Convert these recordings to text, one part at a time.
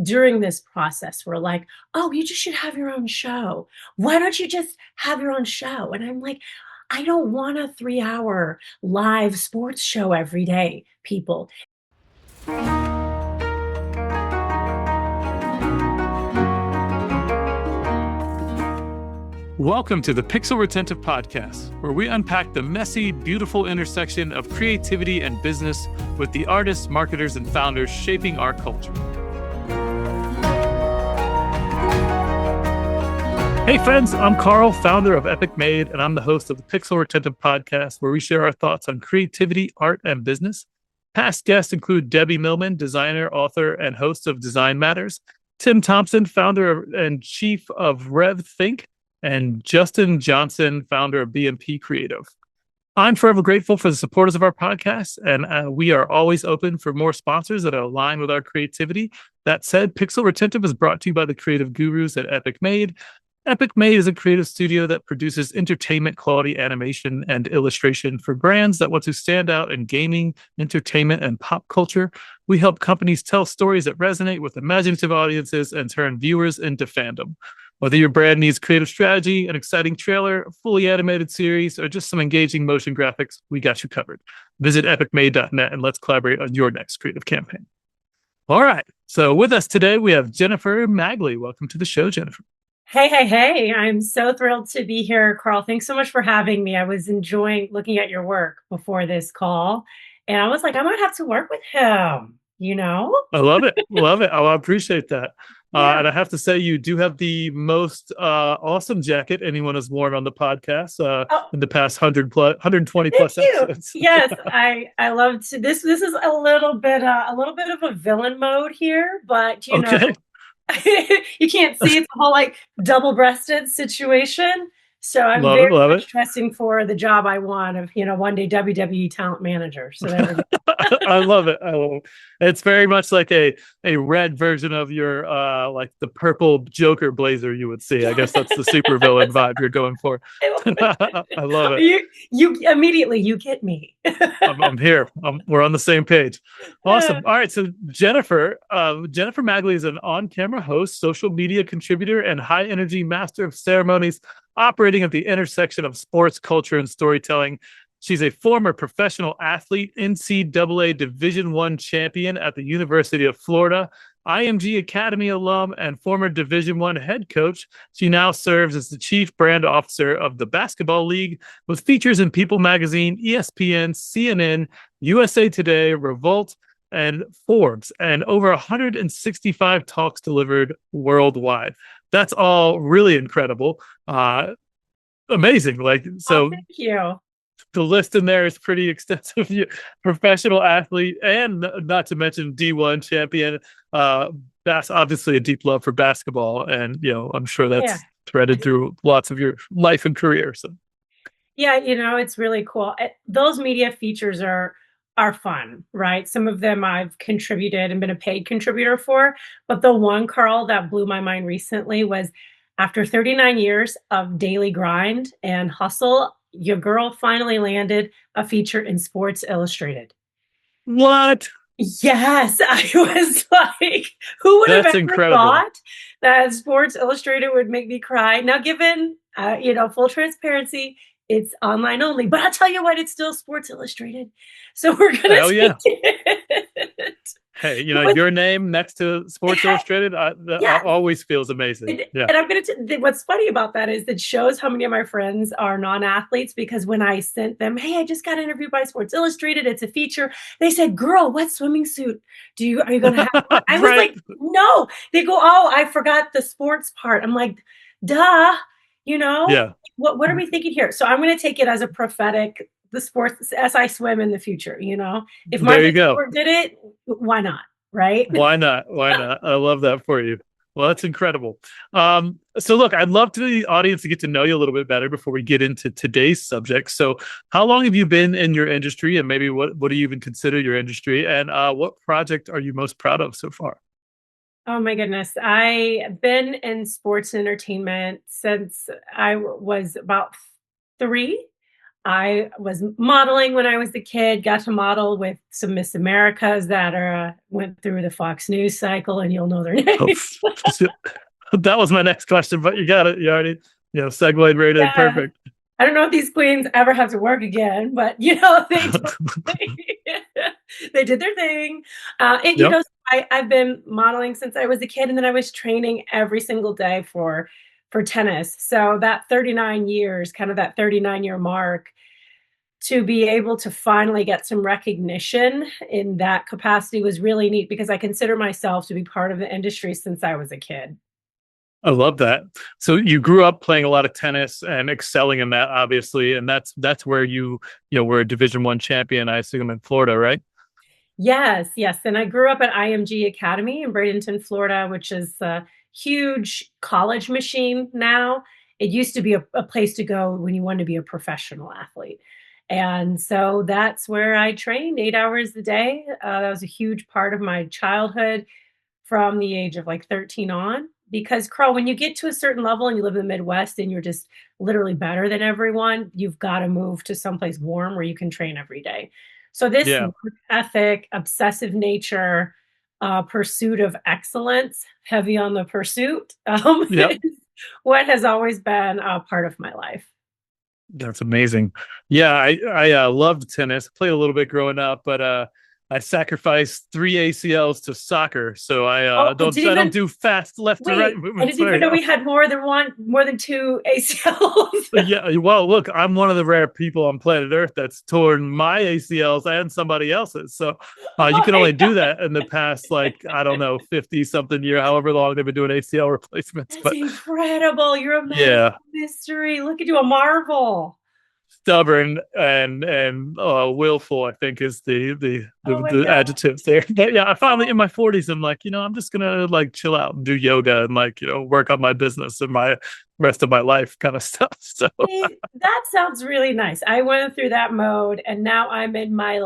during this process were like, oh, you just should have your own show. Why don't you just have your own show? And I'm like, I don't want a 3-hour live sports show every day, people. Welcome to the Pixel Retentive Podcast, where we unpack the messy, beautiful intersection of creativity and business with the artists, marketers, and founders shaping our culture. Hey friends, I'm Carl, founder of Epiphany, and I'm the host of the Pixel Retentive Podcast, where we share our thoughts on creativity, art, and business. Past guests include Debbie Millman, designer, author, and host of Design Matters, Tim Thompson, founder and chief of RevThink, and Justin Johnson, founder of BMP Creative. I'm forever grateful for the supporters of our podcast, and we are always open for more sponsors that align with our creativity. That said, Pixel Retentive is brought to you by the creative gurus at Epic Made. Epic Made is a creative studio that produces entertainment quality animation and illustration for brands that want to stand out in gaming, entertainment, and pop culture. We help companies tell stories that resonate with imaginative audiences and turn viewers into fandom. Whether your brand needs creative strategy, an exciting trailer, a fully animated series, or just some engaging motion graphics, we got you covered. Visit epicmade.net and let's collaborate on your next creative campaign. All right. So with us today, we have Jennifer Magley. Welcome to the show, Jennifer. Hey. I'm so thrilled to be here, Carl. Thanks so much for having me. I was enjoying looking at your work before this call, and I was like, I might have to work with him, you know? I love it. Love it. I appreciate that. Yeah. And I have to say, you do have the most awesome jacket anyone has worn on the podcast in the past 120 plus episodes. Yes, I love to. This is a little bit of a villain mode here, but you know, you can't see it's a whole like double-breasted situation. So I'm very much dressing for the job I want of, one day WWE talent manager. So there we go. I love it. It's very much like a red version of your like the purple Joker blazer you would see. I guess that's the supervillain vibe you're going for. I love it. You immediately you get me. I'm here. We're on the same page. Awesome. All right. So Jennifer Magley is an on-camera host, social media contributor, and high-energy master of ceremonies operating at the intersection of sports, culture, and storytelling. She's a former professional athlete, NCAA Division I champion at the University of Florida, IMG Academy alum, and former Division I head coach. She now serves as the chief brand officer of the Basketball League, with features in People Magazine, ESPN, CNN, USA Today, Revolt, and Forbes, and over 165 talks delivered worldwide. That's all really incredible. Amazing. Thank you. The list in there is pretty extensive. Professional athlete, and not to mention D1 champion. That's obviously a deep love for basketball, and I'm sure that's threaded through lots of your life and career. So, it's really cool. Those media features are fun, right? Some of them I've contributed and been a paid contributor for, but the one, Carl, that blew my mind recently was after 39 years of daily grind and hustle, your girl finally landed a feature in Sports Illustrated. What? Yes, I was like, who would have ever thought that Sports Illustrated would make me cry? Now, given, full transparency, it's online only, but I'll tell you what, it's still Sports Illustrated. So we're going to take it. Hey, your name next to Sports Illustrated always feels amazing. And I'm going to, what's funny about that is it shows how many of my friends are non-athletes, because when I sent them, hey, I just got interviewed by Sports Illustrated, it's a feature. They said, girl, what swimming suit are you going to have? I was like, no. They go, oh, I forgot the sports part. I'm like, duh, what are we thinking here? So I'm going to take it as a prophetic, the sports as I swim in the future, if my sport did it, why not? Right? Why not? I love that for you. Well, that's incredible. So look, I'd love to the audience to get to know you a little bit better before we get into today's subject. So how long have you been in your industry, and maybe what do you even consider your industry, and what project are you most proud of so far? Oh my goodness. I've been in sports entertainment since I was about 3. I was modeling when I was a kid, got to model with some Miss Americas that went through the Fox News cycle, and you'll know their Oh, names. that was my next question, but you got it. You already, segued right in. Yeah. Perfect. I don't know if these queens ever have to work again, but they they did their thing. And Yep. I've been modeling since I was a kid, and then I was training every single day for tennis. So that 39 years, kind of that 39-year mark, to be able to finally get some recognition in that capacity was really neat, because I consider myself to be part of the industry since I was a kid. I love that. So you grew up playing a lot of tennis and excelling in that, obviously, and that's where you were a Division I champion, I assume, in Florida, right? Yes, yes. And I grew up at IMG Academy in Bradenton, Florida, which is a huge college machine now. It used to be a place to go when you wanted to be a professional athlete. And so that's where I trained 8 hours a day. That was a huge part of my childhood from the age of like 13 on. Because, Carl, when you get to a certain level and you live in the Midwest and you're just literally better than everyone, you've got to move to someplace warm where you can train every day. So this Yeah. work ethic, obsessive nature, pursuit of excellence, heavy on the pursuit, Yep. is what has always been a part of my life. That's amazing. Yeah, I loved tennis. Played a little bit growing up, but I sacrificed 3 ACLs to soccer, so Oh, I don't do fast left to right wait, I movements didn't even very know we often. had more than two ACLs. Yeah, well, look, I'm one of the rare people on planet Earth that's torn my ACLs and somebody else's. So Oh you can my only do God, that in the past, like, I don't know, 50 something year, however long they've been doing ACL replacements. that's But incredible. You're a medical yeah, mystery. Look at you, a marvel. stubborn and willful, I think, is Oh my the God. adjectives there. But yeah, I finally Oh, in my 40s, I'm like, I'm just gonna like chill out and do yoga and like, work on my business and my rest of my life kind of stuff. So see, that sounds really nice. I went through that mode, and now I'm in my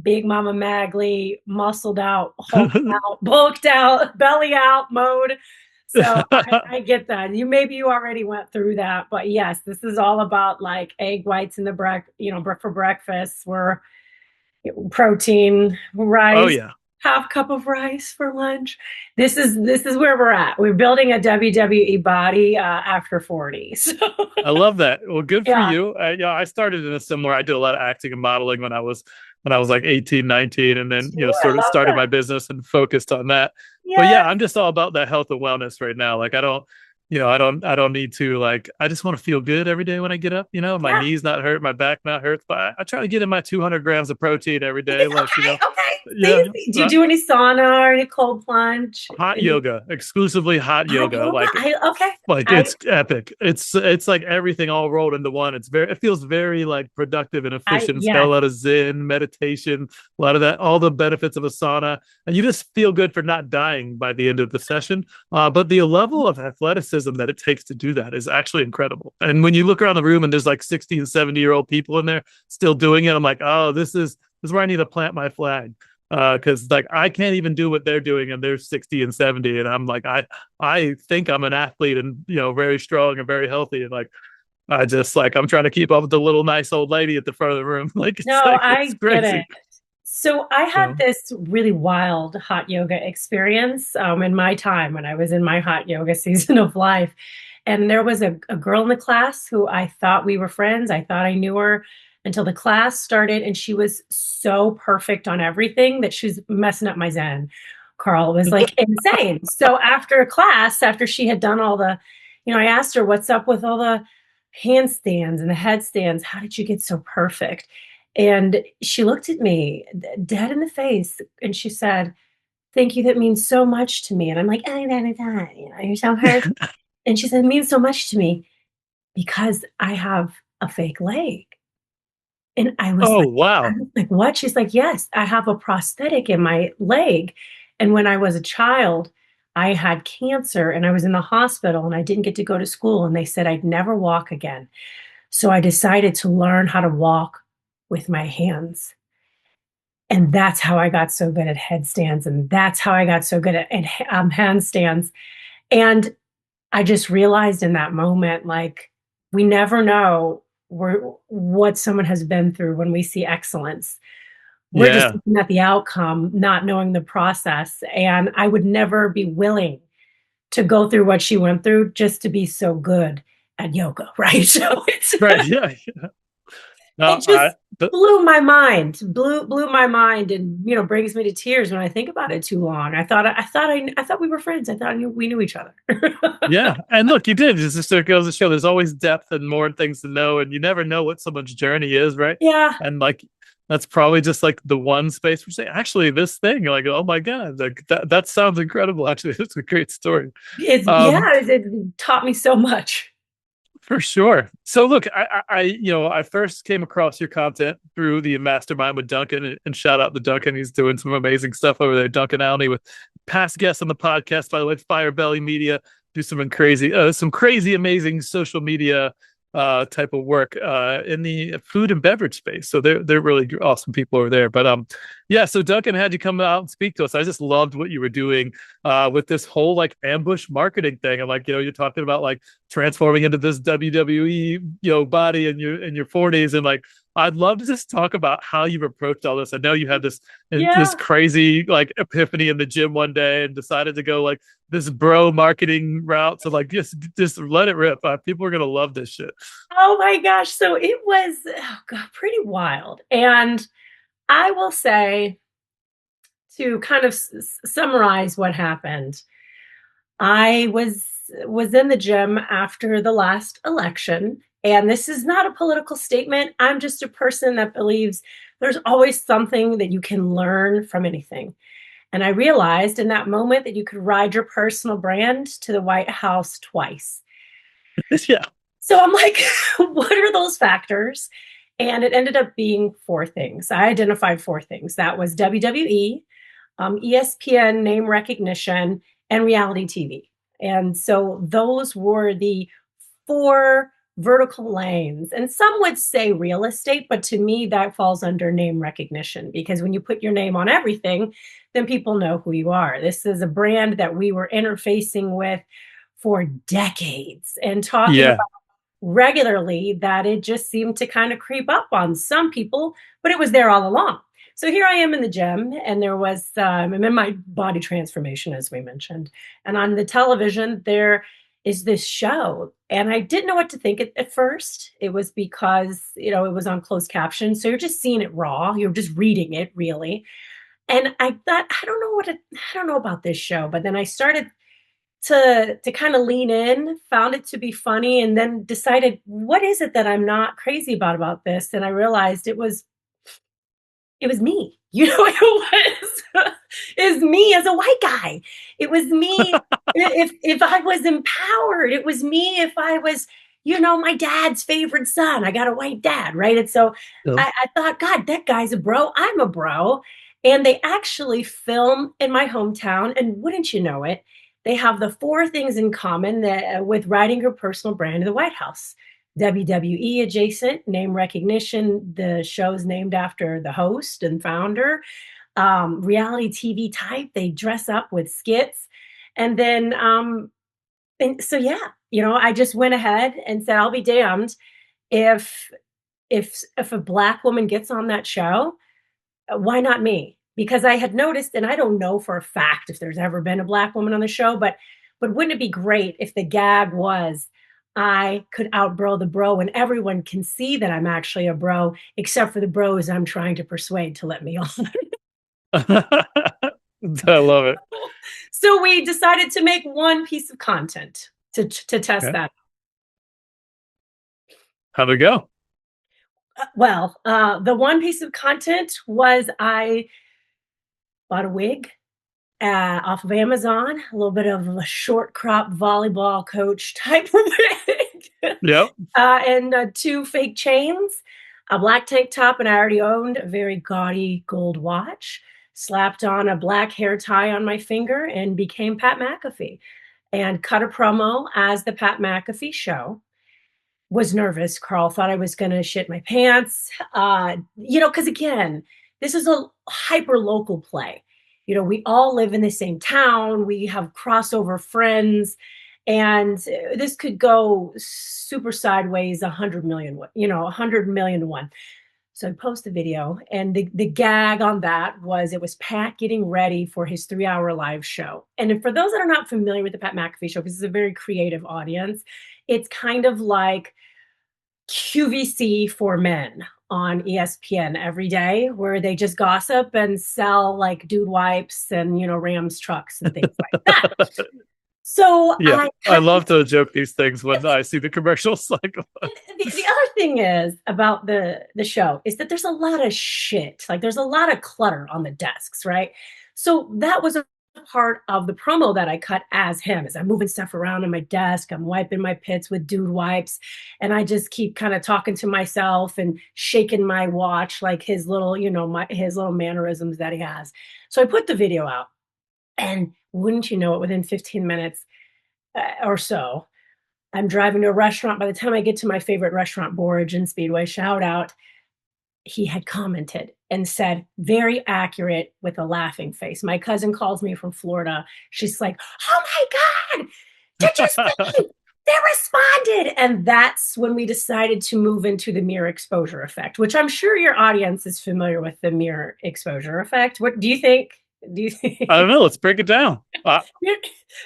big Mama Magley, muscled out, hulked out, bulked out, belly out mode. So I get that. Maybe you already went through that, but yes, this is all about like egg whites in the for breakfast. We're protein, oh rice, yeah. half cup of rice for lunch. This is where we're at. We're building a WWE body after 40. So I love that. Well, good for yeah, you. I started in a similar. I did a lot of acting and modeling when I was like 18, 19, and then I sort of love started that. my business and focused on that. But Yes, yeah, I'm just all about that health and wellness right now. Like I don't need to, like, I just want to feel good every day when I get up. My yeah. knees not hurt, my back not hurt, but I try to get in my 200 grams of protein every day. Like, Okay, okay. yeah, Do you do any sauna or any cold plunge? hot yoga, exclusively hot Hot yoga. yoga? Okay. Like I it's epic. It's like everything all rolled into one. It feels very like productive and efficient. It's got a yes. lot of zen, meditation, a lot of that, all the benefits of a sauna, and you just feel good for not dying by the end of the session. But the level of athleticism that it takes to do that is actually incredible. And when you look around the room and there's like 60 and 70-year-old people in there still doing it, I'm like, oh, this is where I need to plant my flag. Because like I can't even do what they're doing, and they're 60 and 70, and I'm like, I think I'm an athlete and very strong and very healthy, and like I just like I'm trying to keep up with the little nice old lady at the front of the room. Like No, it's I get it. crazy. So I had So this really wild hot yoga experience in my time when I was in my hot yoga season of life. And there was a girl in the class who I thought we were friends. I thought I knew her until the class started, and she was so perfect on everything that she was messing up my Zen. Carl was like insane. So after class, after she had done all I asked her, what's up with all the handstands and the headstands? How did you get so perfect? And she looked at me dead in the face and she said, thank you. That means so much to me. And I'm like, oh, you're so perfect. And she said, it means so much to me because I have a fake leg. And oh wow. what? She's like, yes, I have a prosthetic in my leg. And when I was a child, I had cancer and I was in the hospital and I didn't get to go to school. And they said I'd never walk again. So I decided to learn how to walk with my hands. And that's how I got so good at headstands. And that's how I got so good at handstands. And I just realized in that moment, like, we never know what someone has been through when we see excellence. We're just Yeah. looking at the outcome, not knowing the process. And I would never be willing to go through what she went through just to be so good at yoga, right? So Right. Yeah. No, it just blew my mind, and brings me to tears when I think about it too long. I thought we were friends. I thought we knew each other. yeah. And look, you did. It's just, it goes to show there's always depth and more things to know. And you never know what someone's journey is. Right. Yeah. And like, that's probably just like the one space where you say, actually, this thing, like, oh my God, like that sounds incredible. Actually, it's a great story. Um, It taught me so much. For sure. So look, I first came across your content through the mastermind with Duncan, and shout out to Duncan. He's doing some amazing stuff over there. Duncan Alney with past guests on the podcast, by the way, Fire Belly Media, do some crazy, amazing social media type of work in the food and beverage space. So they're really awesome people over there. But yeah, so Duncan had you come out and speak to us. I just loved what you were doing with this whole like ambush marketing thing. And like, you're talking about like transforming into this WWE, body in your 40s. And like, I'd love to just talk about how you've approached all this. I know you had this Yeah. crazy like epiphany in the gym one day and decided to go like this bro marketing route. So like, just let it rip. People are gonna love this shit. Oh my gosh. So it was, oh God, pretty wild. And I will say, to kind of summarize what happened, I was in the gym after the last election, and this is not a political statement. I'm just a person that believes there's always something that you can learn from anything. And I realized in that moment that you could ride your personal brand to the White House twice. Yeah. So I'm like, what are those factors? And it ended up being four things. I identified four things. That was WWE, ESPN name recognition, and reality TV. And so those were the four vertical lanes. And some would say real estate, but to me, that falls under name recognition, because when you put your name on everything, then people know who you are. This is a brand that we were interfacing with for decades and talking Yeah. about regularly, that it just seemed to kind of creep up on some people, but it was there all along. So here I am in the gym, and there was, I'm in my body transformation, as we mentioned. And on the television, there is this show. And I didn't know what to think at first. It was because, it was on closed caption. So you're just seeing it raw. You're just reading it, really. And I thought, I don't know about this show. But then I started to kind of lean in, found it to be funny, and then decided, what is it that I'm not crazy about this? And I realized it was me. It was me as a white guy. It was me if I was empowered. It was me if I was, my dad's favorite son. I got a white dad, right? And so Yeah. I thought, God, that guy's a bro. I'm a bro. And they actually film in my hometown. And wouldn't you know it, they have the four things in common that with writing your personal brand in the White House. WWE adjacent, name recognition. The show's named after the host and founder. Reality TV type. They dress up with skits. And then, and so, yeah, I just went ahead and said, I'll be damned if, if a Black woman gets on that show, why not me? Because I had noticed, and I don't know for a fact if there's ever been a Black woman on the show, but wouldn't it be great if the gag was, I could outbro the bro, and everyone can see that I'm actually a bro, except for the bros I'm trying to persuade to let me on. I love it. So we decided to make one piece of content to test Okay. that. How'd it go? Well, the one piece of content was I bought a wig off of Amazon, a little bit of a short crop volleyball coach type of wig, Yep. and two fake chains, a black tank top, and I already owned a very gaudy gold watch. Slapped on a black hair tie on my finger and became Pat McAfee, and cut a promo as the Pat McAfee Show. Was nervous. Carl thought I was going to shit my pants. Because again, this is a hyper local play. We all live in the same town. We have crossover friends. And this could go super sideways 100 million, 100 million to one. So I post the video, and the gag on that was it was Pat getting ready for his 3-hour live show. And for those that are not familiar with the Pat McAfee Show, because it's a very creative audience, it's kind of like QVC for men on ESPN every day, where they just gossip and sell like dude wipes and, Rams trucks and things like that. So Yeah, I love to joke these things when I see the commercials. Like, the other thing is about the show is that there's a lot of shit. Like there's a lot of clutter on the desks, right? So that was a part of the promo that I cut as him, as I'm moving stuff around on my desk. I'm wiping my pits with dude wipes, and I just keep kind of talking to myself and shaking my watch, like his little, his little mannerisms that he has. So I put the video out, and wouldn't you know it, within 15 minutes or so, I'm driving to a restaurant. By the time I get to my favorite restaurant, Borage and Speedway, shout out, he had commented and said, very accurate, with a laughing face. My cousin calls me from Florida. She's like, oh my God, did you see? They responded. And that's when we decided to move into the mirror exposure effect, which I'm sure your audience is familiar with, the mirror exposure effect. What do you think? I don't know. Let's break it down.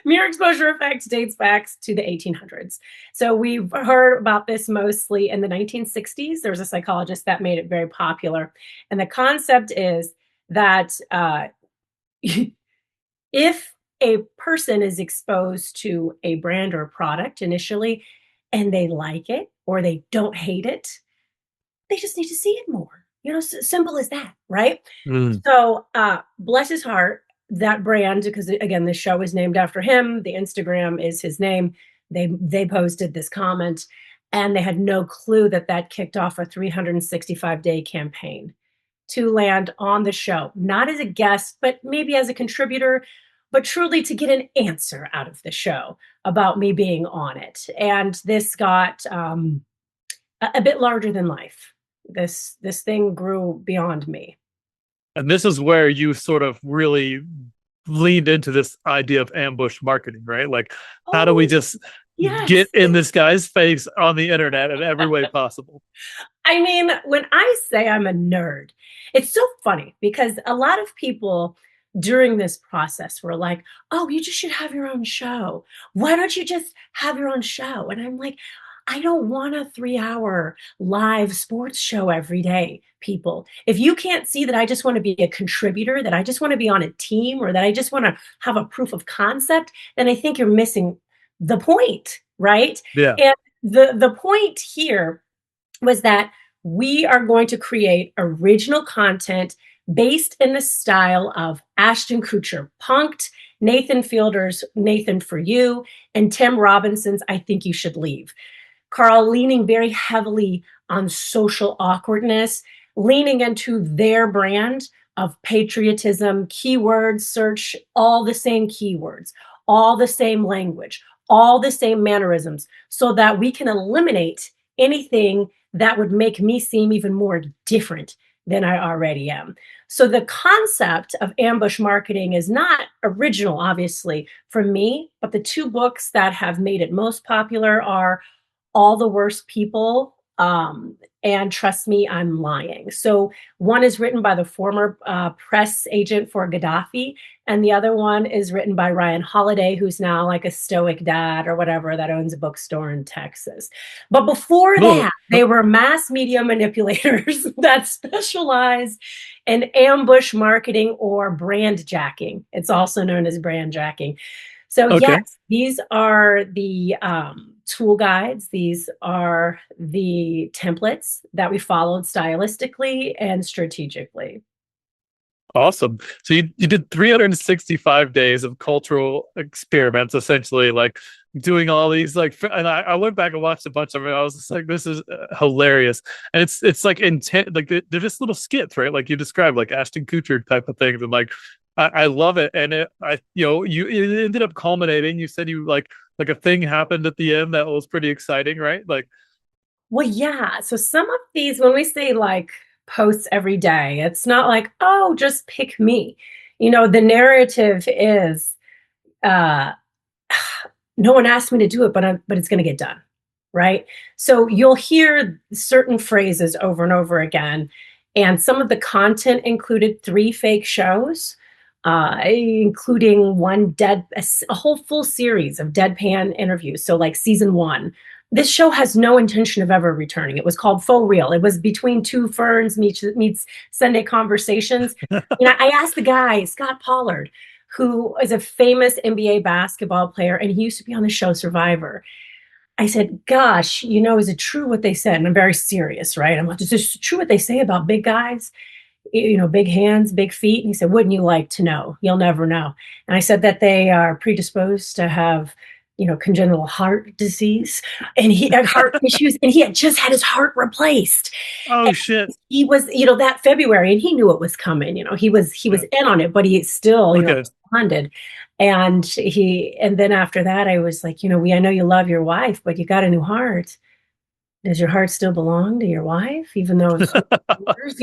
Mirror exposure effect dates back to the 1800s. So we've heard about this mostly in the 1960s. There was a psychologist that made it very popular. And the concept is that if a person is exposed to a brand or a product initially, and they like it or they don't hate it, they just need to see it more. Simple as that, right? So bless his heart, that brand, because again, this show is named after him. The Instagram is his name. They posted this comment, and they had no clue that kicked off a 365-day campaign to land on the show, not as a guest, but maybe as a contributor, but truly to get an answer out of the show about me being on it. And this got a bit larger than life. This thing grew beyond me. And this is where you sort of really leaned into this idea of ambush marketing, right? Like, how do we just get in this guy's face on the internet in every way possible? I mean, when I say I'm a nerd, it's so funny because a lot of people during this process were like, oh, you just should have your own show. Why don't you just have your own show? And I'm like, I don't want a 3-hour live sports show every day, people. If you can't see that I just want to be a contributor, that I just want to be on a team, or that I just want to have a proof of concept, then I think you're missing the point, right? Yeah. And the point here was that we are going to create original content based in the style of Ashton Kutcher, Punk'd, Nathan Fielder's Nathan For You, and Tim Robinson's I Think You Should Leave. Carl leaning very heavily on social awkwardness, leaning into their brand of patriotism, keyword search, all the same keywords, all the same language, all the same mannerisms, so that we can eliminate anything that would make me seem even more different than I already am. So the concept of ambush marketing is not original, obviously, for me, but the two books that have made it most popular are All the Worst People, and Trust Me, I'm Lying. So one is written by the former press agent for Gaddafi, and the other one is written by Ryan Holiday, who's now like a stoic dad or whatever that owns a bookstore in Texas. But before that, they were mass media manipulators that specialize in ambush marketing or brand jacking. It's also known as brand jacking. So yes, these are the tool guides. These are the templates that we followed stylistically and strategically. Awesome. So you did 365 days of cultural experiments, essentially, like doing all these, like, and I went back and watched a bunch of it. I was just like, this is hilarious. And it's like intent, like they're just little skits, right? Like you described, like Ashton Kutcher type of things. And like, I love it. And it ended up culminating. You said you like a thing happened at the end that was pretty exciting, right? Like, well, yeah. So some of these, when we say like posts every day, it's not like, oh, just pick me. The narrative is no one asked me to do it, but it's going to get done. Right. So you'll hear certain phrases over and over again. And some of the content included 3 fake shows, including a whole full series of deadpan interviews. So like season 1, this show has no intention of ever returning. It was called Faux Real. It was Between Two Ferns meets Sunday Conversations. I asked the guy, Scott Pollard, who is a famous NBA basketball player, and he used to be on the show Survivor. I said, gosh, is it true what they said? And I'm very serious, right? I'm like, is this true what they say about big guys? Big hands, big feet? And he said, wouldn't you like to know? You'll never know. And I said that they are predisposed to have, congenital heart disease, and he had heart issues, and he had just had his heart replaced. Oh, and shit. He was, that February, and he knew it was coming. He was in on it, but he still, responded. And then after that, I was like, I know you love your wife, but you got a new heart. Does your heart still belong to your wife, even though it's yours,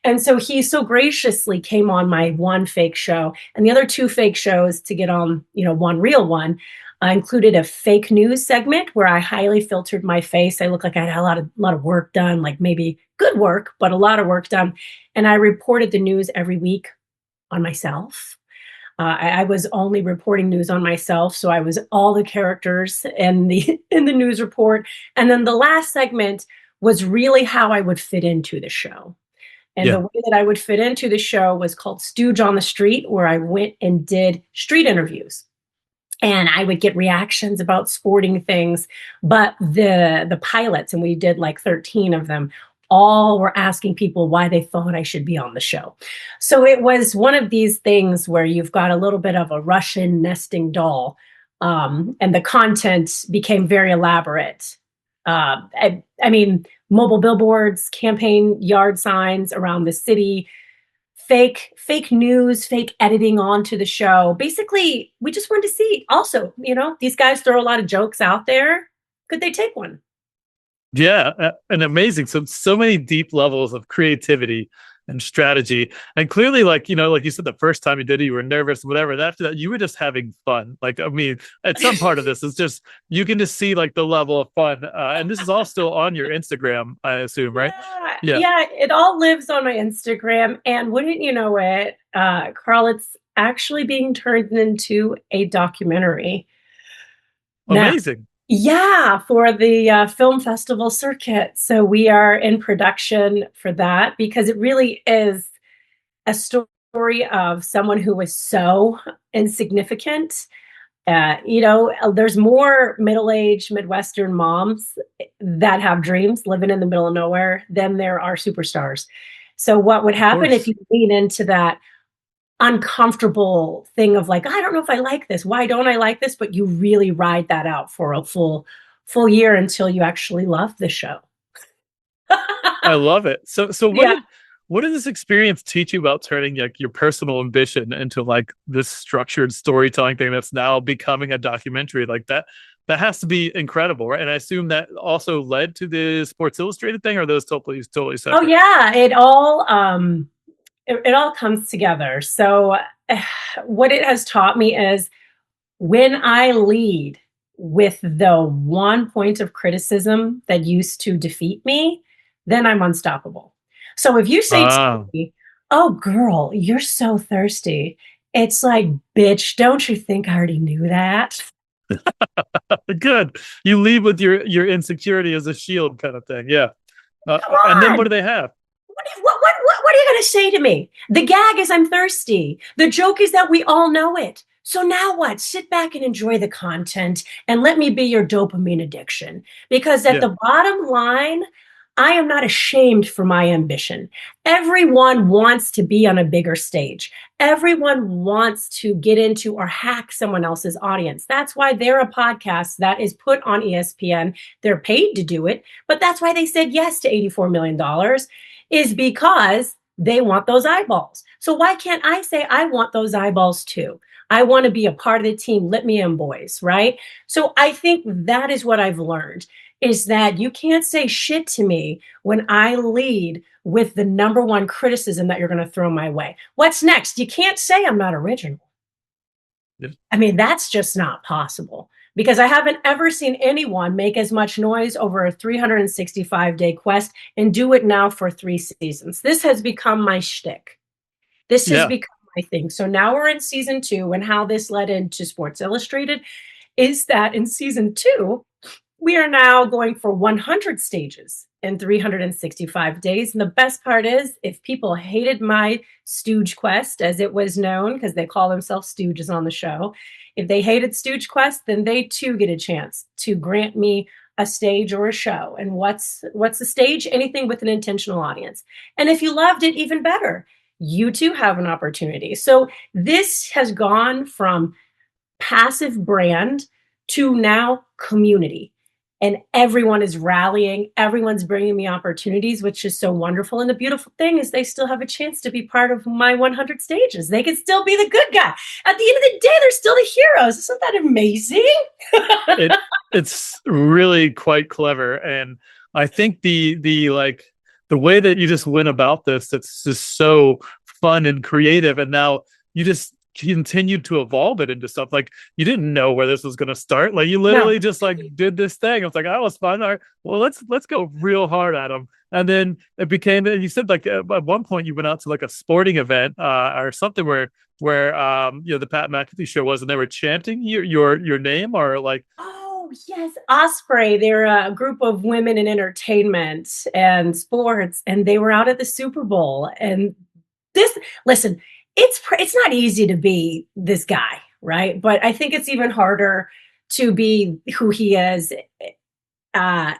And so he so graciously came on my one fake show, and the other 2 fake shows to get on, one real one. I included a fake news segment where I highly filtered my face. I looked like I had a lot of work done, like maybe good work, but a lot of work done. And I reported the news every week on myself. I was only reporting news on myself, so I was all the characters in the news report. And then the last segment was really how I would fit into the show. And the way that I would fit into the show was called Stooge on the Street, where I went and did street interviews. And I would get reactions about sporting things, but the pilots, and we did like 13 of them, all were asking people why they thought I should be on the show. So it was one of these things where you've got a little bit of a Russian nesting doll, and the content became very elaborate. I mean, mobile billboards, campaign yard signs around the city, fake news, fake editing onto the show. Basically, we just wanted to see also, these guys throw a lot of jokes out there. Could they take one? Yeah, and amazing. So many deep levels of creativity and strategy. And clearly, like you said, the first time you did it, you were nervous, whatever. And after that, you were just having fun. Like, I mean, at some part of this is just, you can just see like the level of fun. And this is all still on your Instagram, I assume, right? Yeah, it all lives on my Instagram. And wouldn't you know it, Carl, it's actually being turned into a documentary. Amazing. Yeah, for the film festival circuit. So we are in production for that, because it really is a story of someone who was so insignificant. There's more middle-aged Midwestern moms that have dreams living in the middle of nowhere than there are superstars. So what would happen if you lean into that uncomfortable thing of like, I don't know if I like this. Why don't I like this? But you really ride that out for a full year until you actually love the show. I love it. So what did this experience teach you about turning like your personal ambition into like this structured storytelling thing that's now becoming a documentary like that? That has to be incredible, right? And I assume that also led to the Sports Illustrated thing, or are those totally separate? Oh yeah, it all comes together. So what it has taught me is, when I lead with the one point of criticism that used to defeat me, then I'm unstoppable. So if you say to me, oh girl, you're so thirsty, it's like, bitch, don't you think I already knew that? Good. You lead with your insecurity as a shield kind of thing. Yeah. And then what do they have? What are you going to say to me? The gag is I'm thirsty. The joke is that we all know it. So now what? Sit back and enjoy the content and let me be your dopamine addiction. Because at the bottom line, I am not ashamed for my ambition. Everyone wants to be on a bigger stage. Everyone wants to get into or hack someone else's audience. That's why they're a podcast that is put on ESPN. They're paid to do it, but that's why they said yes to $84 million, is because they want those eyeballs. So why can't I say I want those eyeballs too? I want to be a part of the team. Let me in, boys, right? So I think that is what I've learned, is that you can't say shit to me when I lead with the number one criticism that you're going to throw my way. What's next? You can't say I'm not original. I mean, that's just not possible because I haven't ever seen anyone make as much noise over a 365-day quest and do it now for 3 seasons. This has become my shtick. This has Yeah. become my thing. So now we're in season 2, and how this led into Sports Illustrated is that in season 2, we are now going for 100 stages in 365 days. And the best part is, if people hated my Stooge Quest, as it was known, because they call themselves Stooges on the show, if they hated Stooge Quest, then they too get a chance to grant me a stage or a show. And what's the stage? Anything with an intentional audience. And if you loved it, even better, you too have an opportunity. So this has gone from passive brand to now community. And everyone is rallying. Everyone's bringing me opportunities, which is so wonderful. And the beautiful thing is they still have a chance to be part of my 100 stages. They can still be the good guy. At the end of the day, they're still the heroes. Isn't that amazing? It's really quite clever. And I think the way that you just went about this, it's just so fun and creative. And now you just continued to evolve it into stuff. Like, you didn't know where this was going to start. Like, you literally just like did this thing. I was like, that was fun. All right, well, let's go real hard at them. And then it became, you said like at one point you went out to like a sporting event or something where the Pat McAfee Show was, and they were chanting your name, or like, oh yes, Osprey. They're a group of women in entertainment and sports, and they were out at the Super Bowl. And listen, it's not easy to be this guy, right? But I think it's even harder to be who he is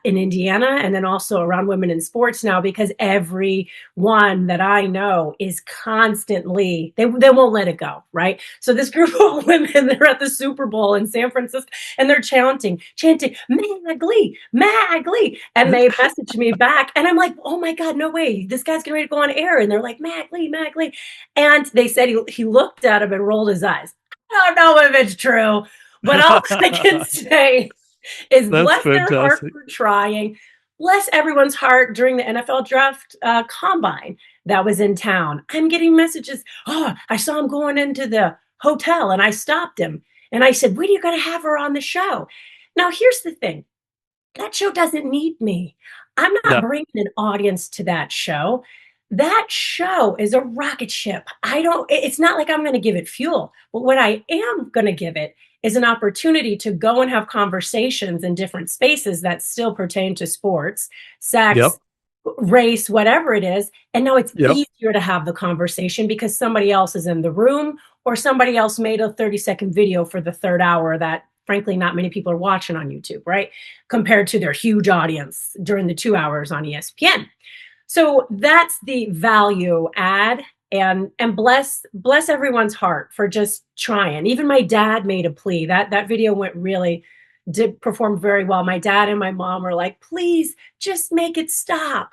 in Indiana, and then also around women in sports now, because everyone that I know is constantly, they won't let it go, right? So this group of women, they're at the Super Bowl in San Francisco, and they're chanting, Magley, Magley. And they message me back, and I'm like, oh my God, no way. This guy's getting ready to go on air. And they're like, Magley, Magley. And they said he looked at him and rolled his eyes. I don't know if it's true, but all I can say is bless their heart for trying. Bless everyone's heart during the NFL draft combine that was in town. I'm getting messages. Oh, I saw him going into the hotel and I stopped him. And I said, when are you going to have her on the show? Now, here's the thing. That show doesn't need me. I'm not bringing an audience to that show. That show is a rocket ship. It's not like I'm going to give it fuel, but what I am going to give it is an opportunity to go and have conversations in different spaces that still pertain to sports, sex, race, whatever it is. And now it's easier to have the conversation because somebody else is in the room, or somebody else made a 30-second video for the third hour that frankly not many people are watching on YouTube, right? Compared to their huge audience during the 2 hours on ESPN. So that's the value add. And bless everyone's heart for just trying. Even my dad made a plea. That video did perform very well. My dad and my mom were like, please just make it stop.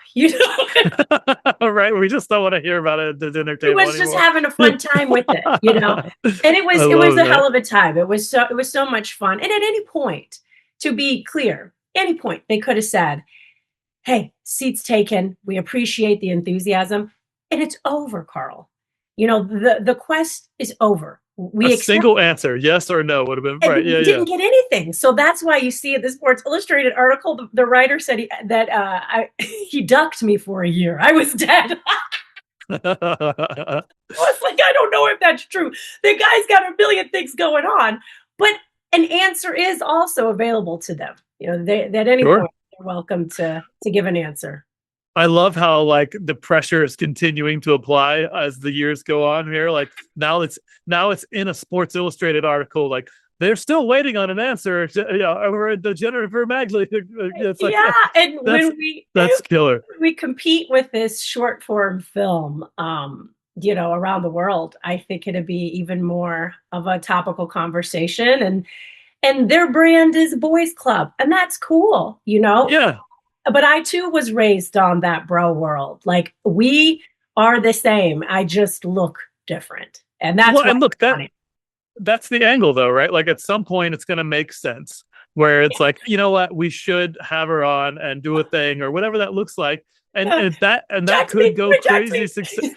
Right. We just don't want to hear about it at the dinner table. He was just having a fun time with it, And it was a hell of a time. It was so much fun. And at any point, to be clear, any point they could have said, hey, seats taken. We appreciate the enthusiasm. And it's over, Carl. The quest is over. Single answer, yes or no, would have been right. Yeah, didn't get anything. So that's why you see this Sports Illustrated article. The writer said he ducked me for a year. I was dead. I was like, I don't know if that's true. The guy's got a million things going on, but an answer is also available to them. At any point, they're welcome to give an answer. I love how like the pressure is continuing to apply as the years go on here. Like now it's in a Sports Illustrated article. Like they're still waiting on an answer. Over at the Jennifer Magley. It's like, that's killer. We compete with this short form film, around the world. I think it'd be even more of a topical conversation. And their brand is Boys Club, and that's cool. Yeah. But I too was raised on that bro world. Like, we are the same. I just look different. And that's that's the angle though, right? Like at some point it's going to make sense where it's like, you know what, we should have her on and do a thing or whatever that looks like. And that could go crazy success.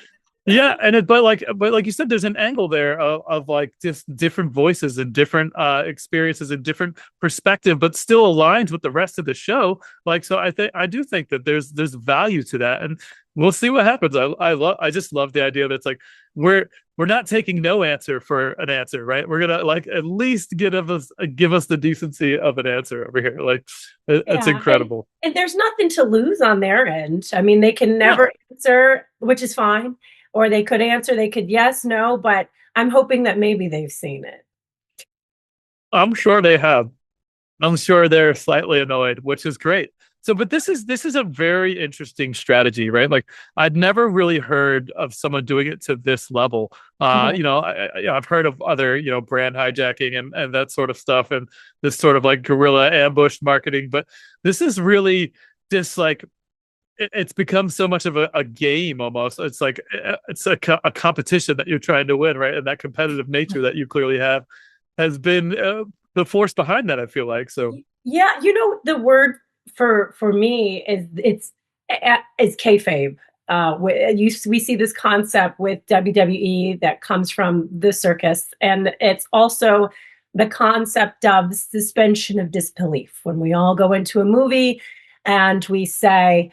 Yeah, but like you said, there's an angle there of like just different voices and different experiences and different perspective, but still aligns with the rest of the show. Like, so I do think that there's value to that, and we'll see what happens. I just love the idea that it's like we're not taking no answer for an answer, right? We're gonna like at least give us the decency of an answer over here. Like, it's Yeah, incredible. and there's nothing to lose on their end. I mean, they can never No, answer, which is fine, or they could answer, they could yes, no, but I'm hoping that maybe they've seen it. I'm sure they have. I'm sure they're slightly annoyed, which is great. So, but this is a very interesting strategy, right? Like I'd never really heard of someone doing it to this level. Mhm. I've heard of other, brand hijacking and that sort of stuff, and this sort of like guerrilla ambush marketing. But this is really just like it's become so much of a game almost. It's like it's a competition that you're trying to win, right? And that competitive nature that you clearly have has been the force behind that. I feel like so. Yeah, the word for me is kayfabe. We see this concept with WWE that comes from the circus, and it's also the concept of suspension of disbelief. When we all go into a movie and we say,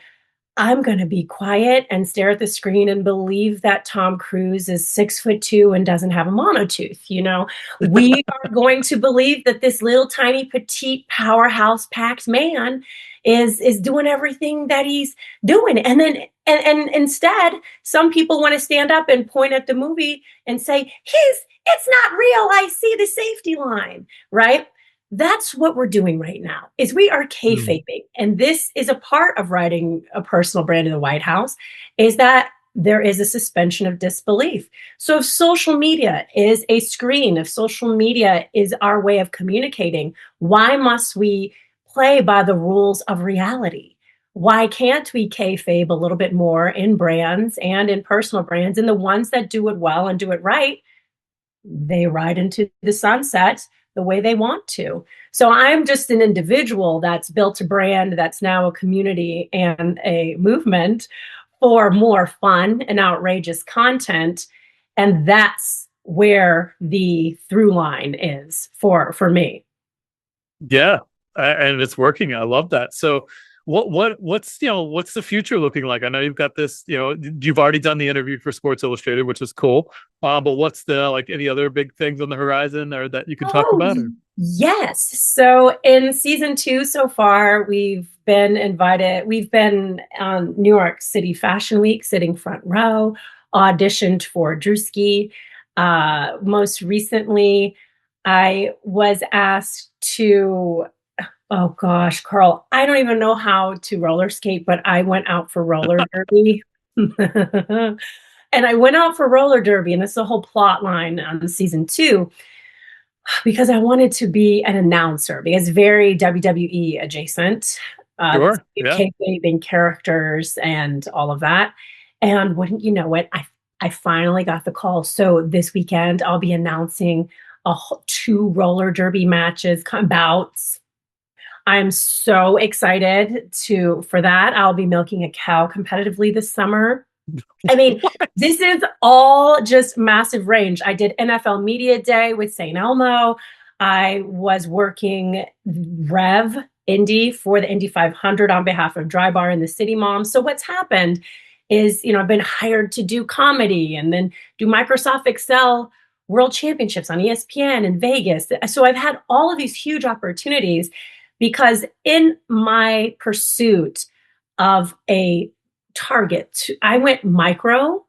I'm going to be quiet and stare at the screen and believe that Tom Cruise is 6'2" and doesn't have a monotooth. We are going to believe that this little tiny petite powerhouse packed man is doing everything that he's doing. And then and instead, some people want to stand up and point at the movie and say, it's not real. I see the safety line, right? That's what we're doing right now is we are Mm. kayfabing. And this is a part of writing a personal brand in the White House is that there is a suspension of disbelief. So if social media is a screen, if social media is our way of communicating, why must we play by the rules of reality? Why can't we kayfabe a little bit more in brands and in personal brands? And the ones that do it well and do it right, they ride into the sunset the way they want to. So I'm just an individual that's built a brand that's now a community and a movement for more fun and outrageous content. And that's where the through line is for me. Yeah, and it's working. I love that. So, what's the future looking like? I know you've got this. You've already done the interview for Sports Illustrated, which is cool. But what's the like any other big things on the horizon, or that you can talk Oh, about? Or yes. So in season 2 so far, we've been invited. We've been on New York City Fashion Week, sitting front row, auditioned for Drewski. Most recently, I was asked to, oh gosh, Carl, I don't even know how to roller skate, but I went out for roller derby. And I went out for roller derby, and this is a whole plot line on season 2 because I wanted to be an announcer because very WWE adjacent, sure, yeah, kayfabing characters and all of that. And wouldn't you know it, I finally got the call. So this weekend I'll be announcing 2 roller derby matches, bouts. I'm so excited for that. I'll be milking a cow competitively this summer. I mean, this is all just massive range. I did NFL Media Day with St. Elmo. I was working Rev Indy for the Indy 500 on behalf of Dry Bar and the City Mom. So what's happened is, I've been hired to do comedy and then do Microsoft Excel World Championships on ESPN in Vegas. So I've had all of these huge opportunities because in my pursuit of a target, I went micro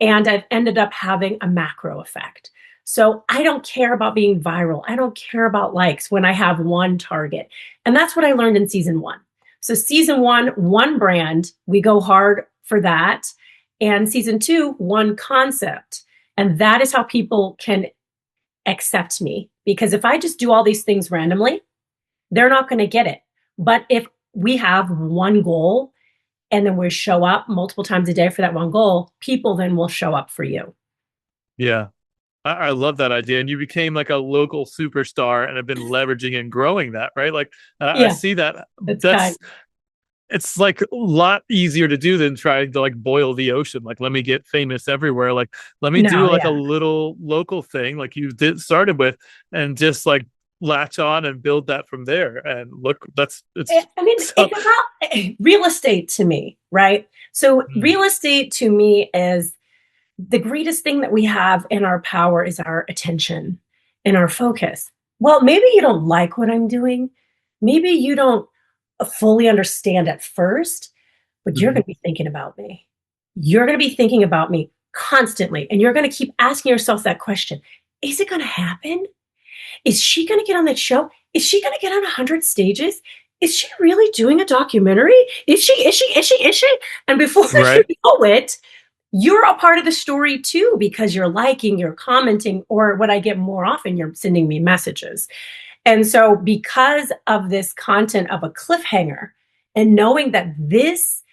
and I've ended up having a macro effect. So I don't care about being viral. I don't care about likes when I have one target. And that's what I learned in season 1. So season 1, one brand, we go hard for that. And season 2, one concept. And that is how people can accept me. Because if I just do all these things randomly, they're not going to get it. But if we have one goal and then we show up multiple times a day for that one goal, people then will show up for you. yeah. I love that idea, and you became like a local superstar, and have been leveraging and growing that, right? Like I Yeah, see that. that's kind. it's like a lot easier to do than trying to like boil the ocean. Like, let me get famous everywhere. Like, let me do No, like a yeah. little local thing, like you did started with, and just like latch on and build that from there. And look, it's I mean, so. it's about real estate to me, right? So Mm, real estate to me is the greatest thing that we have in our power is our attention and our focus. Well, maybe you don't like what I'm doing. Maybe you don't fully understand at first, but you're mhm. going to be thinking about me. You're going to be thinking about me constantly. And you're going to keep asking yourself that question. Is it going to happen? Is she going to get on that show? Is she going to get on 100 stages? Is she really doing a documentary? Is she? Is she? Is she? Is she? And before you Right. know it, you're a part of the story too, because you're liking, you're commenting, or what I get more often, you're sending me messages. And so, because of this content of a cliffhanger and knowing that this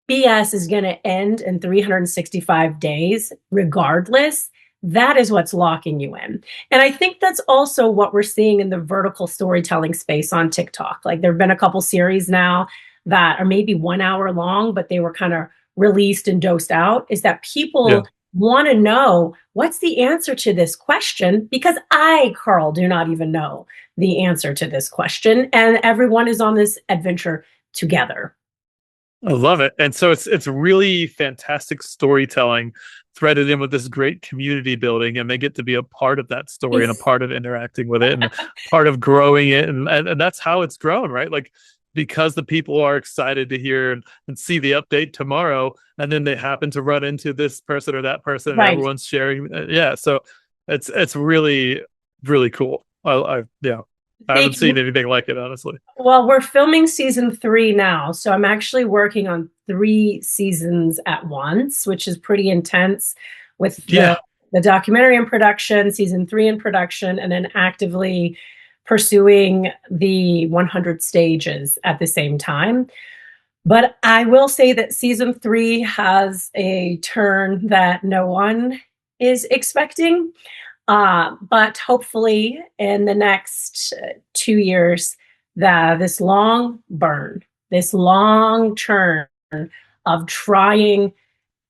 BS is going to end in 365 days, regardless, that is what's locking you in. And I think that's also what we're seeing in the vertical storytelling space on TikTok. Like, there have been a couple series now that are maybe 1 hour long, but they were kind of released and dosed out. Is that Yeah. people want to know what's the answer to this question? Because I, Carl, do not even know the answer to this question. And everyone is on this adventure together. I love it. And so it's really fantastic storytelling threaded in with this great community building, and they get to be a part of that story and a It's part of interacting with it and part of growing it. And that's how it's grown, right? Like, because the people are excited to hear and see the update tomorrow, and then they happen to run into this person or that person, and right. everyone's sharing. Yeah. So it's really, really cool. Yeah, I haven't Thank seen you. anything like it, honestly. Well, we're filming season 3 now. So I'm actually working on 3 seasons at once, which is pretty intense with Yeah. the documentary in production, season 3 in production, and then actively pursuing the 100 stages at the same time. But I will say that season 3 has a turn that no one is expecting. But hopefully, in the next 2 years, that this long burn, this long churn of trying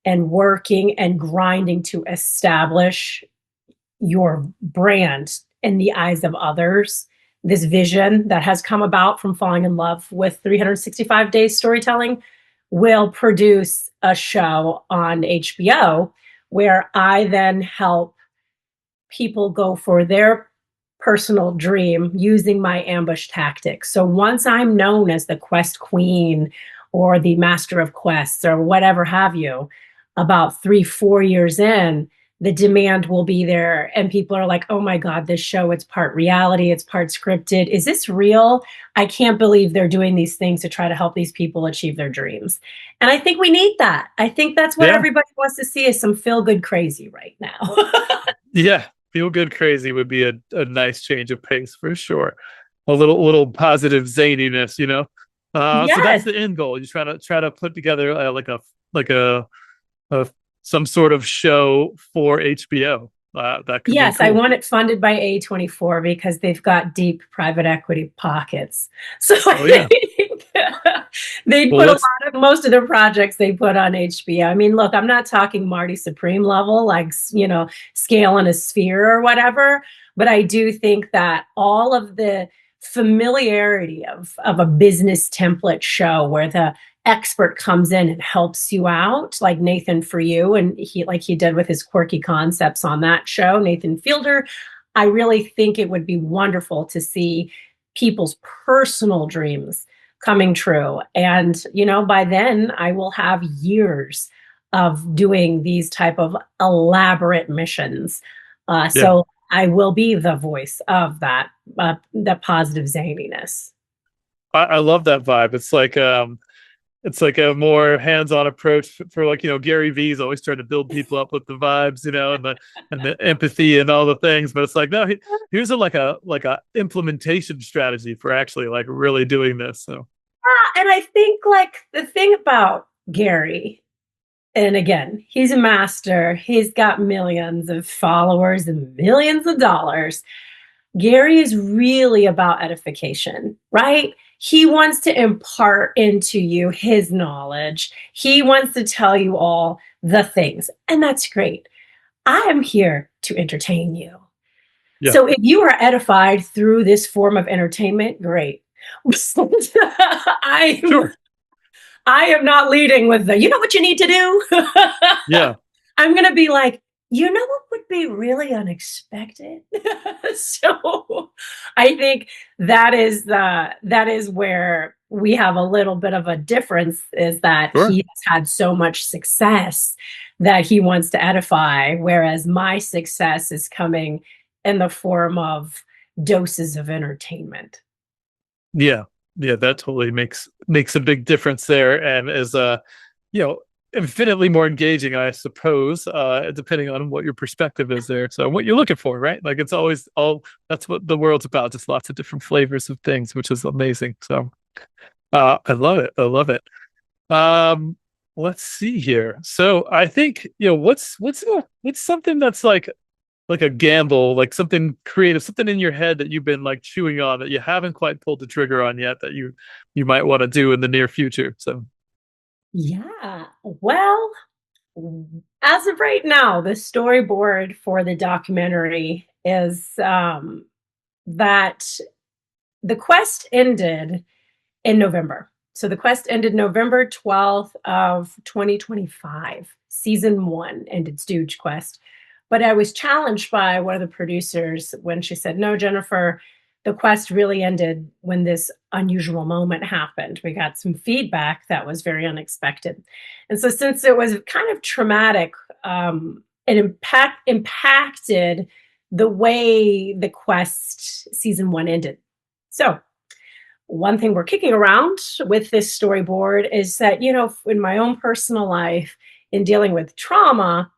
and working and grinding to establish your brand in the eyes of others, this vision that has come about from falling in love with 365 days storytelling will produce a show on HBO where I then help people go for their personal dream using my ambush tactics. So once I'm known as the quest queen or the master of quests or whatever have you, about 3, 4 years in, the demand will be there. And people are like, oh my God, this show, it's part reality, it's part scripted. Is this real? I can't believe they're doing these things to try to help these people achieve their dreams. And I think we need that. I think that's what Yeah. everybody wants to see is some feel good crazy right now. Yeah, feel good crazy would be a nice change of pace for sure. A little positive zaniness, you know. So that's Yes. the end goal. You try to put together like a some sort of show for HBO. That could be Yes, I cool. want it funded by A24 because they've got deep private equity pockets. So Oh yeah. I think they Well, put a let's. lot of most of their projects they put on HBO. I mean, look, I'm not talking Marty Supreme level, like, scale in a sphere or whatever, but I do think that all of the familiarity of a business template show where the expert comes in and helps you out, like Nathan for You, and he did with his quirky concepts on that show, Nathan Fielder. I really think it would be wonderful to see people's personal dreams coming true. And by then I will have years of doing these type of elaborate missions. Yeah, So I will be the voice of that positive zaniness. I love that vibe. It's like a more hands-on approach for like, Gary Vee's always trying to build people up with the vibes, and the empathy and all the things. But it's like, no, here's a implementation strategy for actually like really doing this. So And I think, like, the thing about Gary, and again, he's a master, he's got millions of followers and millions of dollars. Gary is really about edification, right? He wants to impart into you his knowledge. He wants to tell you all the things, and that's great. I am here to entertain you. Yeah. So if you are edified through this form of entertainment, great. Sure. I am not leading with you know what you need to do? Yeah. I'm going to be like, you know what would be really unexpected? So I think that is where we have a little bit of a difference, is that Sure. he has had so much success that he wants to edify, whereas my success is coming in the form of doses of entertainment. Yeah. Yeah. That totally makes a big difference there, and is infinitely more engaging, I suppose, depending on what your perspective is there. So what you're looking for, right? Like, it's always that's what the world's about, just lots of different flavors of things, which is amazing. So I love it. I love it. Let's see here. So I think, what's something that's like a gamble, like something creative, something in your head that you've been like chewing on that you haven't quite pulled the trigger on yet, that you might want to do in the near future. So Yeah. Well, as of right now, the storyboard for the documentary is that the quest ended in November. So the quest ended November 12th of 2025. Season 1 ended Stooge Quest. But I was challenged by one of the producers when she said, no, Jennifer, the quest really ended when this unusual moment happened. We got some feedback that was very unexpected. And so since it was kind of traumatic, it impacted the way the quest season 1 ended. So one thing we're kicking around with this storyboard is that, in my own personal life, in dealing with trauma,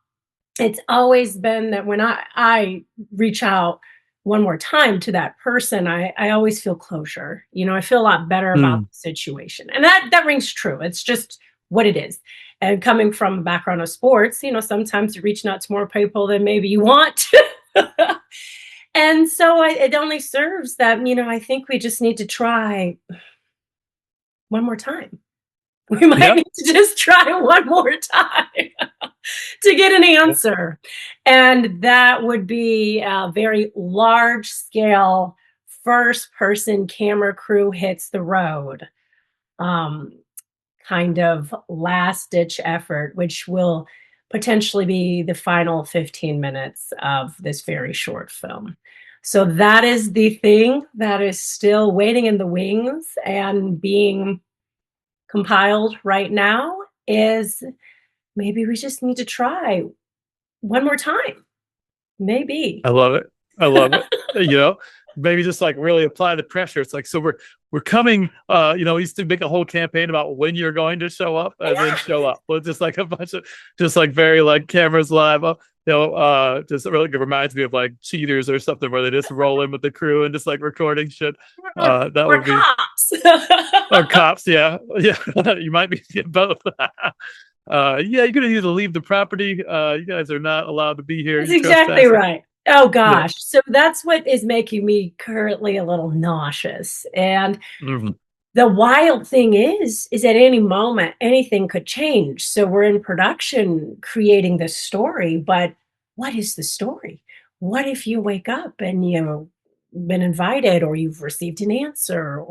it's always been that when I reach out one more time to that person, I always feel closure. I feel a lot better about the situation. And that rings true. It's just what it is. And coming from a background of sports, sometimes you're reaching out to more people than maybe you want. And so it only serves that, I think we just need to try one more time. We might need to just try one more time to get an answer. And that would be a very large scale first person camera crew hits the road. Kind of last ditch effort, which will potentially be the final 15 minutes of this very short film. So that is the thing that is still waiting in the wings and being compiled right now, is maybe we just need to try one more time. Maybe. I love it. I love it. Maybe just like really apply the pressure. It's like, so we're coming, we used to make a whole campaign about when you're going to show up, and then show up. Well, just like a bunch of just like very like cameras live up. Just really reminds me of like Cheaters or something, where they just roll in with the crew and just like recording shit. That would be cops. Or cops. Yeah. You might be both. You're gonna need to leave the property. You guys are not allowed to be here. That's exactly right. Oh gosh. So that's what is making me currently a little nauseous. And the wild thing is at any moment, anything could change. So we're in production creating this story, but what is the story? What if you wake up and you've been invited, or you've received an answer,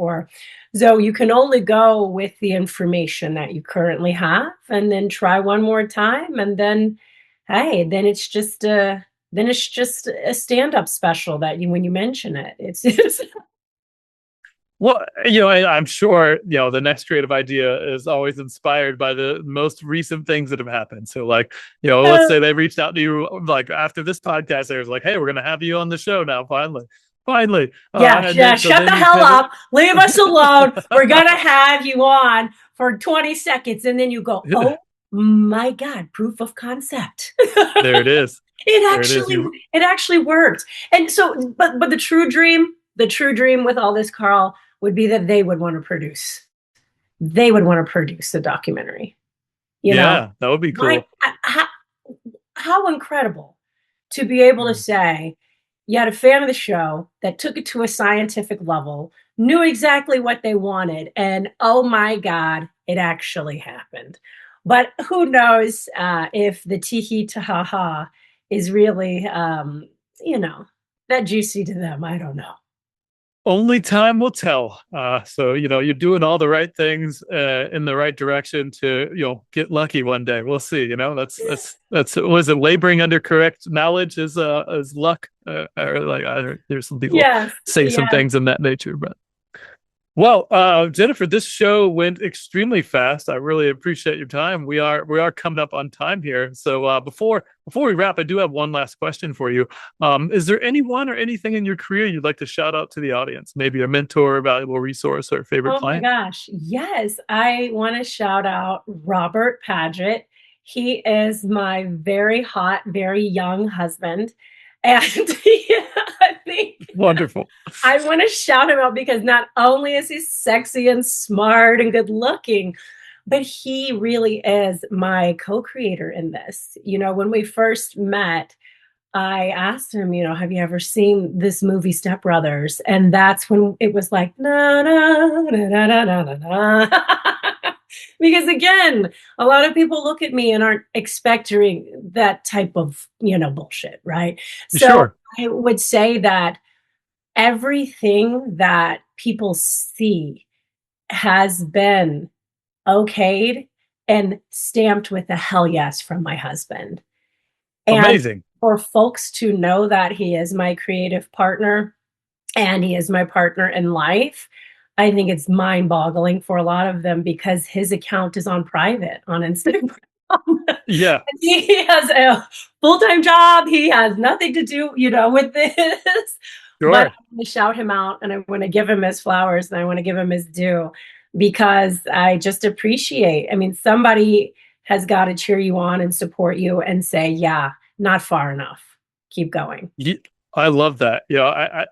so you can only go with the information that you currently have, and then try one more time. And then, hey, then it's just a stand-up special that when you mention it, it's Well, I'm sure, the next creative idea is always inspired by the most recent things that have happened. So like, let's say they reached out to you like after this podcast, they was like, hey, we're going to have you on the show now. Finally. Shut the hell up. Leave us alone. We're going to have you on for 20 seconds. And then you go, oh my God, proof of concept. There it is. It actually worked. And so, but the true dream with all this, Carl, would be that they would want to produce a documentary. That would be cool. How incredible to be able to say, you had a fan of the show that took it to a scientific level, knew exactly what they wanted, and oh my God, it actually happened. But who knows if the tee ta ha ha is really, that juicy to them. I don't know. Only time will tell. So, you're doing all the right things in the right direction to, get lucky one day. We'll see. That's was it laboring under correct knowledge is luck, or like there's some people Yes. say some things in that nature, but. Well, Jennifer, this show went extremely fast. I really appreciate your time. We are coming up on time here. So before we wrap, I do have one last question for you. Is there anyone or anything in your career you'd like to shout out to the audience? Maybe a mentor, a valuable resource, or a favorite client? Oh my gosh. Yes. I want to shout out Robert Paget. He is my very hot, very young husband. And I think wonderful. I want to shout him out because not only is he sexy and smart and good looking, but he really is my co-creator in this. When we first met, I asked him, have you ever seen this movie Step Brothers? And that's when it was like, na, na, na, na, na, na, na. Because again, a lot of people look at me and aren't expecting that type of, bullshit, right? So sure. I would say that everything that people see has been okayed and stamped with a hell yes from my husband. And amazing. For folks to know that he is my creative partner and he is my partner in life, I think it's mind-boggling for a lot of them because his account is on private on Instagram. Yeah. He has a full-time job. He has nothing to do, with this. Sure. But I want to shout him out and I want to give him his flowers and I want to give him his due because I just appreciate, somebody has got to cheer you on and support you and say, yeah, not far enough. Keep going. I love that.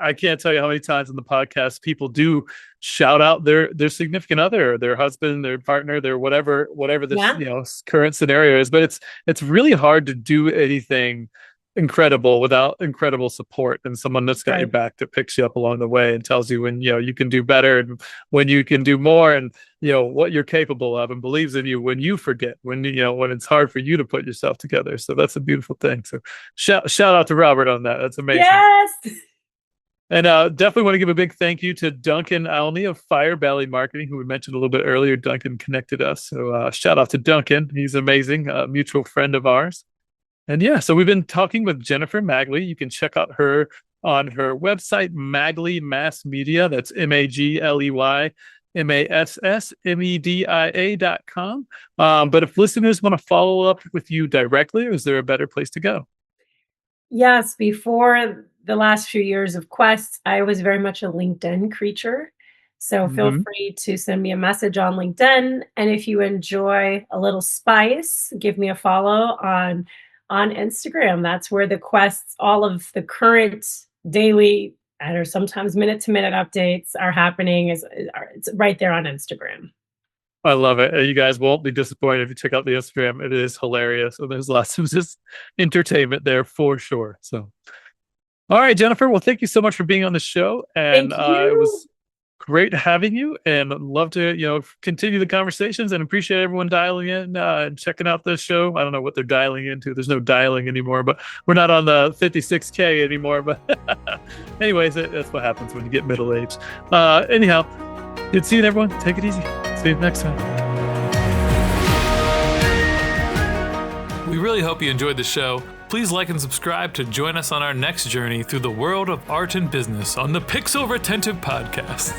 I can't tell you how many times in the podcast people do shout out their significant other, their husband, their partner, their whatever this current scenario is. But it's really hard to do anything incredible without incredible support and someone that's got your back that picks you up along the way and tells you when you can do better and when you can do more and what you're capable of and believes in you when you forget when it's hard for you to put yourself together. So that's a beautiful thing. So shout out to Robert on that. That's amazing. Yes. And definitely want to give a big thank you to Duncan Alney of Fire Belly Marketing, who we mentioned a little bit earlier. Duncan connected us. So shout out to Duncan. He's amazing, a mutual friend of ours. And so we've been talking with Jennifer Magley. You can check out her on her website, Magley Mass Media. That's MagleyMassmedia.com. But if listeners want to follow up with you directly, is there a better place to go? Yes. Before the last few years of Quest, I was very much a LinkedIn creature. So feel free to send me a message on LinkedIn. And if you enjoy a little spice, give me a follow on Instagram. That's where the quests, all of the current daily or sometimes minute to minute updates are happening. It's right there on Instagram. I love it. You guys won't be disappointed if you check out the Instagram. It is hilarious. And there's lots of just entertainment there for sure. So, all right, Jennifer. Well, thank you so much for being on the show. And it was great having you and love to, continue the conversations and appreciate everyone dialing in and checking out the show. I don't know what they're dialing into. There's no dialing anymore, but we're not on the 56K anymore. But anyways, that's what happens when you get middle-aged. Anyhow, good seeing everyone. Take it easy. See you next time. We really hope you enjoyed the show. Please like and subscribe to join us on our next journey through the world of art and business on the Pixel Retentive Podcast.